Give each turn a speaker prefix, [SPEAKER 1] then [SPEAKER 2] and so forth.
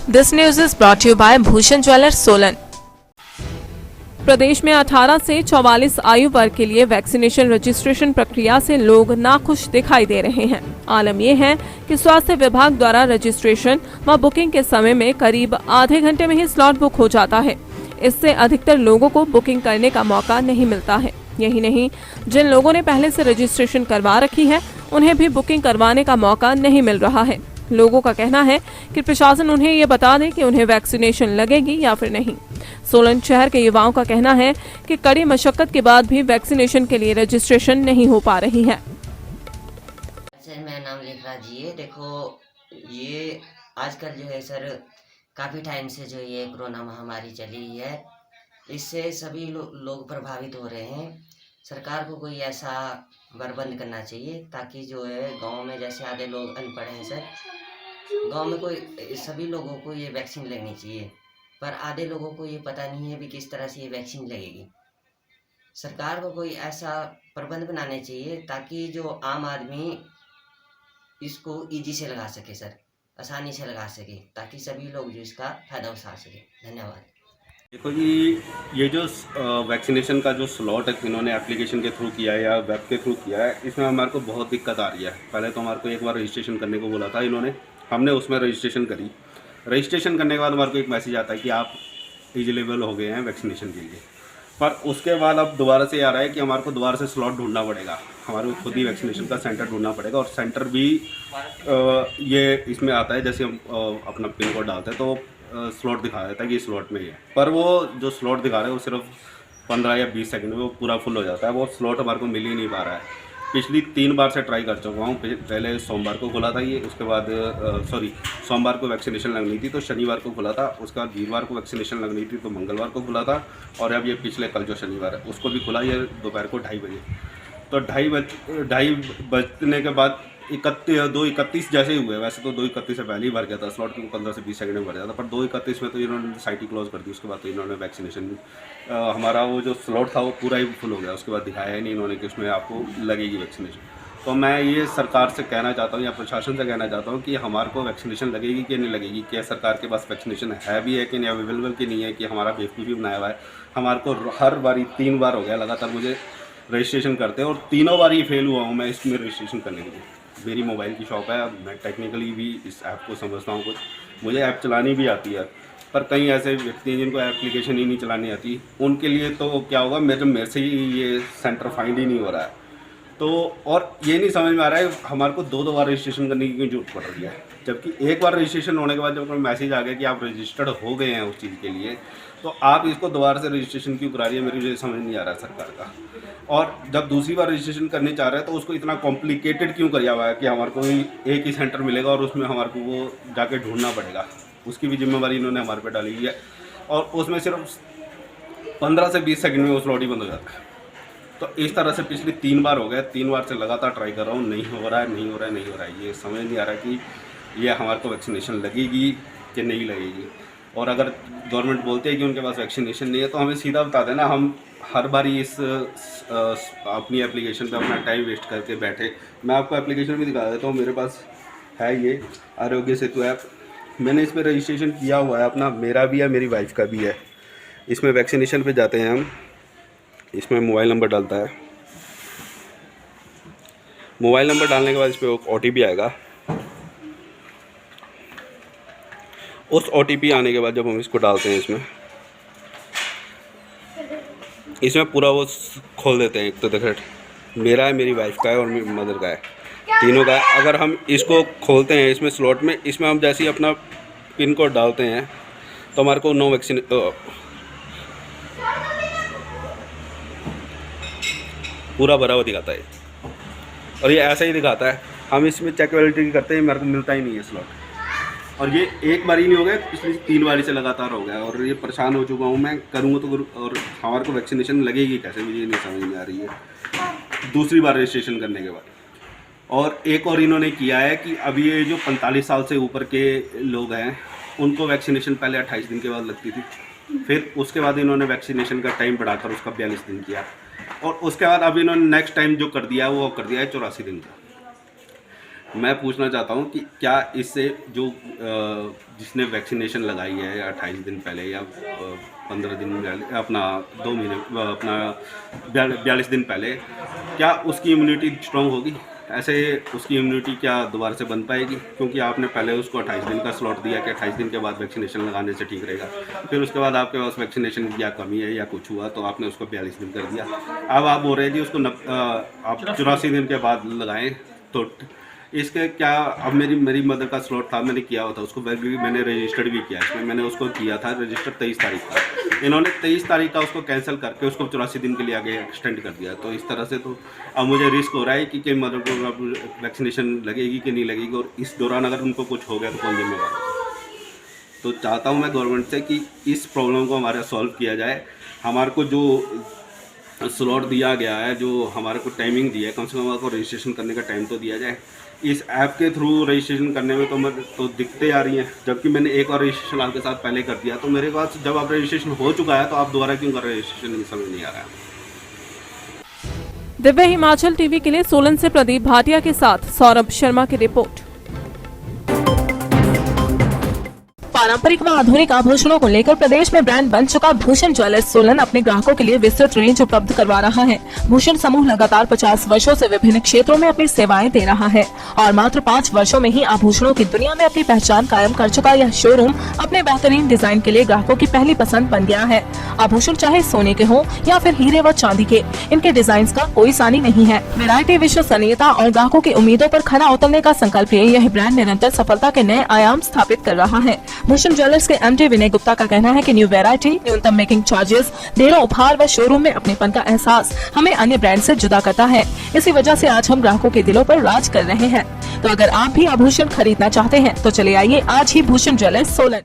[SPEAKER 1] This news is brought to you by Bhushan Jewellers, Solan.
[SPEAKER 2] प्रदेश में 18 से 44 आयु वर्ग के लिए वैक्सीनेशन रजिस्ट्रेशन प्रक्रिया से लोग नाखुश दिखाई दे रहे हैं। आलम यह है कि स्वास्थ्य विभाग द्वारा रजिस्ट्रेशन व बुकिंग के समय में करीब आधे घंटे में ही स्लॉट बुक हो जाता है। इससे अधिकतर लोगों को बुकिंग करने का मौका नहीं मिलता है। यही नहीं, जिन लोगों ने पहले से रजिस्ट्रेशन करवा रखी है उन्हें भी बुकिंग करवाने का मौका नहीं मिल रहा है। लोगों का कहना है कि प्रशासन उन्हें ये बता दे कि उन्हें वैक्सीनेशन लगेगी या फिर नहीं। सोलन शहर के युवाओं का कहना है कि कड़ी मशक्कत के बाद भी वैक्सीनेशन के लिए रजिस्ट्रेशन नहीं हो पा रही है।
[SPEAKER 3] सर मेरा नाम लेखराज जी है। देखो ये आजकल जो है सर काफ़ी टाइम से जो ये कोरोना महामारी चली है, इससे सभी लोग प्रभावित हो रहे हैं। सरकार को कोई ऐसा प्रबंध करना चाहिए ताकि जो है गांव में, जैसे आधे लोग अनपढ़ हैं सर, गांव में कोई सभी लोगों को ये वैक्सीन लगनी चाहिए, पर आधे लोगों को ये पता नहीं है भी किस तरह से ये वैक्सीन लगेगी। सरकार को कोई ऐसा प्रबंध बनाने चाहिए ताकि जो आम आदमी इसको इजी से लगा सके सर, आसानी से लगा सके, ताकि सभी लोग जो इसका फ़ायदा उठा सके। धन्यवाद।
[SPEAKER 4] देखो जी, ये जो वैक्सीनेशन का जो स्लॉट है इन्होंने एप्लीकेशन के थ्रू किया है या वेब के थ्रू किया है, इसमें हमारे को बहुत दिक्कत आ रही है। पहले तो हमारे को एक बार रजिस्ट्रेशन करने को बोला था इन्होंने, हमने उसमें रजिस्ट्रेशन करी। रजिस्ट्रेशन करने के बाद हमारे को एक मैसेज आता है कि आप एलिजिबल हो गए हैं वैक्सीनेशन के लिए, पर उसके बाद अब दोबारा से आ रहा है कि हमारे को दोबारा से स्लॉट ढूंढना पड़ेगा, हमारे को खुद ही वैक्सीनेशन का सेंटर ढूंढना पड़ेगा। और सेंटर भी ये इसमें आता है, जैसे हम अपना पिन कोड डालते हैं तो स्लॉट दिखा देता है कि स्लॉट में ही है, पर वो जो स्लॉट दिखा रहा है वो सिर्फ 15 या 20 सेकंड में वो पूरा फुल हो जाता है। वो स्लॉट हमारे को मिल ही नहीं पा रहा है। पिछली 3 बार से ट्राई कर चुका हूँ। पहले सोमवार को खुला था ये, उसके बाद सोमवार को वैक्सीनेशन लगनी थी तो शनिवार को खुला था, उसके बाद वीरवार को वैक्सीनेशन लगनी थी तो मंगलवार को खुला था, और अब ये पिछले कल जो शनिवार है उसको भी खुला, ये दोपहर को 2:30 बजे। तो 2:30 बजने के बाद 2:31 जैसे ही हुए, वैसे तो 2:31 से पहले ही भर गया था स्लॉट, क्योंकि 15 से 20 सेकंड में भर जाता, पर 2:31 में तो इन्होंने साइट ही क्लोज कर दी। उसके बाद तो इन्होंने वैक्सीनेशन हमारा वो जो स्लॉट था वो पूरा ही फुल हो गया। उसके बाद दिखाया ही नहीं इन्होंने कि उसमें आपको लगेगी वैक्सीनेशन। तो मैं ये सरकार से कहना चाहता हूँ या प्रशासन से कहना चाहता हूँ कि हमारे को वैक्सीनेशन लगेगी कि नहीं लगेगी, क्या सरकार के पास वैक्सीनेशन है भी है कि नहीं, अवेलेबल कि नहीं है, कि हमारा बेवकूफ़ी बनाया हुआ है। हमारे को हर बारी 3 बार हो गया लगातार मुझे रजिस्ट्रेशन करते हैं, और तीनों बार ही फेल हुआ हूँ मैं इसमें रजिस्ट्रेशन करने के लिए। मेरी मोबाइल की शॉप है, मैं टेक्निकली भी इस ऐप को समझता हूँ, कुछ मुझे ऐप चलानी भी आती है, पर कई ऐसे व्यक्ति हैं जिनको एप्लीकेशन ही नहीं चलानी आती, उनके लिए तो क्या होगा, मेरे से ही ये सेंटर फाइंड ही नहीं हो रहा है। तो और ये नहीं समझ में आ रहा है हमारे को 2 बार रजिस्ट्रेशन करने की क्यों जरूरत पड़ रही है, जबकि एक बार रजिस्ट्रेशन होने के बाद जब मैसेज आ गया कि आप रजिस्टर्ड हो गए हैं उस चीज़ के लिए, तो आप इसको दोबारा से रजिस्ट्रेशन क्यों करा रही है, मेरी समझ नहीं आ रहा है सरकार का। और जब दूसरी बार रजिस्ट्रेशन करने चाह रहे हैं तो उसको इतना कॉम्प्लिकेटेड क्यों किया हुआ है कि हमारे को एक ही सेंटर मिलेगा और उसमें हमारे को वो जाके ढूंढना पड़ेगा। उसकी भी जिम्मेवारी इन्होंने हमारे पे डाली हुई है, और उसमें सिर्फ 15 से 20 सेकंड में वो स्लॉट ही बंद हो जाता है। तो इस तरह से पिछली 3 बार हो गए, 3 बार से लगातार ट्राई कर रहा हूँ, नहीं हो रहा है। ये समझ नहीं आ रहा कि ये हमारे को वैक्सीनेशन लगेगी कि नहीं लगेगी। और अगर गवर्नमेंट बोलते हैं कि उनके पास वैक्सीनेशन नहीं है तो हमें सीधा बता देना, हम हर बारी इस अपनी एप्लीकेशन पे अपना टाइम वेस्ट करके बैठे। मैं आपको एप्लीकेशन भी दिखा देता हूँ, मेरे पास है ये आरोग्य सेतु ऐप। मैंने इस पर रजिस्ट्रेशन किया हुआ है अपना, मेरा भी है, मेरी वाइफ का भी है। इसमें वैक्सीनेशन पे जाते हैं हम, इसमें मोबाइल नंबर डालता है, मोबाइल नंबर डालने के बाद इस पर OTP आएगा। उस OTP आने के बाद जब हम इसको डालते हैं इसमें पूरा वो खोल देते हैं। एक तो देखो मेरा है, मेरी वाइफ का है और मेरी मदर का है, तीनों का है। अगर हम इसको खोलते हैं इसमें स्लॉट में, इसमें हम जैसे ही अपना पिन कोड डालते हैं तो हमारे को नो वैक्सीन पूरा भरा हुआ दिखाता है, और ये ऐसा ही दिखाता है। हम इसमें चेक वैलिडिटी करते हैं, मेरे को मिलता ही नहीं है स्लॉट, और ये एक बार ही नहीं हो गया, पिछली 3 बारी से लगातार हो गया, और ये परेशान हो चुका हूँ मैं। करूँगा तो और हमारे को वैक्सीनेशन लगेगी कैसे, मुझे नहीं समझ में आ रही है दूसरी बार रजिस्ट्रेशन करने के बाद। और एक और इन्होंने किया है कि अभी ये जो 45 साल से ऊपर के लोग हैं उनको वैक्सीनेशन पहले 28 दिन के बाद लगती थी, फिर उसके बाद इन्होंने वैक्सीनेशन का टाइम बढ़ाकर उसका 42 दिन किया, और उसके बाद अब इन्होंने नेक्स्ट टाइम जो कर दिया है वो कर दिया है 84 दिन का। मैं पूछना चाहता हूँ कि क्या इससे जो जिसने वैक्सीनेशन लगाई है या 28 दिन पहले या 15 दिन पहले, अपना 2 महीने, अपना 42 दिन पहले, क्या उसकी इम्यूनिटी स्ट्रॉन्ग होगी? ऐसे उसकी इम्यूनिटी क्या दोबारा से बन पाएगी? क्योंकि आपने पहले उसको 28 दिन का स्लॉट दिया कि 28 दिन के बाद वैक्सीनेशन लगाने से ठीक रहेगा, फिर उसके बाद आपके पास वैक्सीनेशन की या कमी है या कुछ हुआ तो आपने उसको 42 दिन कर दिया। अब आप बोल रहे हैं जी उसको आप 84 दिन के बाद लगाएं, तो इसके क्या? अब मेरी मदर का स्लॉट था, मैंने किया हुआ था उसको, मैंने रजिस्टर्ड भी किया इसमें, मैंने उसको किया था रजिस्टर 23 तारीख का। इन्होंने 23 तारीख का उसको कैंसिल करके उसको 84 दिन के लिए आगे एक्सटेंड कर दिया। तो इस तरह से तो अब मुझे रिस्क हो रहा है कि मदर को अब वैक्सीनेशन लगेगी कि नहीं लगेगी, और इस दौरान अगर उनको कुछ हो गया तो कौन जिम्मेवार होगा? तो चाहता हूँ मैं गवर्नमेंट से कि इस प्रॉब्लम को हमारा सॉल्व किया जाए। हमारे को जो स्लॉट दिया गया है, जो हमारे को टाइमिंग दी है, कम से कम आपको रजिस्ट्रेशन करने का टाइम तो दिया जाए। इस ऐप के थ्रू रजिस्ट्रेशन करने में तो दिक्कतें आ रही हैं, जबकि मैंने एक और रजिस्ट्रेशन आपके साथ पहले कर दिया। तो मेरे पास जब आप रजिस्ट्रेशन हो चुका है तो आप दोबारा क्यों कर रहे हैं रजिस्ट्रेशन, समझ नहीं आ रहा है।
[SPEAKER 2] दिव्य हिमाचल टीवी के लिए सोलन से प्रदीप भाटिया के साथ सौरभ शर्मा की रिपोर्ट।
[SPEAKER 1] पारंपरिक व आधुनिक आभूषणों को लेकर प्रदेश में ब्रांड बन चुका भूषण ज्वेलर्स सोलन अपने ग्राहकों के लिए विस्तृत रेंज उपलब्ध करवा रहा है। भूषण समूह लगातार 50 वर्षों से विभिन्न क्षेत्रों में अपनी सेवाएं दे रहा है और मात्र 5 वर्षों में ही आभूषणों की दुनिया में अपनी पहचान कायम कर चुका यह शोरूम अपने बेहतरीन डिजाइन के लिए ग्राहकों की पहली पसंद बन गया है। आभूषण चाहे सोने के हो या फिर हीरे व चांदी के, इनके डिजाइन का कोई सानी नहीं है। वैरायटी, विश्वसनीयता और ग्राहकों की उम्मीदों पर खरा उतरने का संकल्प लिए यह ब्रांड निरंतर सफलता के नए आयाम स्थापित कर रहा है। भूषण ज्वेलर्स के एमडी विनय गुप्ता का कहना है कि न्यू वैरायटी, न्यूनतम मेकिंग चार्जेस, ढेरों उपहार व शोरूम में अपनेपन का एहसास हमें अन्य ब्रांड से जुदा करता है। इसी वजह से आज हम ग्राहकों के दिलों पर राज कर रहे हैं। तो अगर आप भी आभूषण खरीदना चाहते हैं तो चले आइए आज ही भूषण ज्वेलर्स सोलन।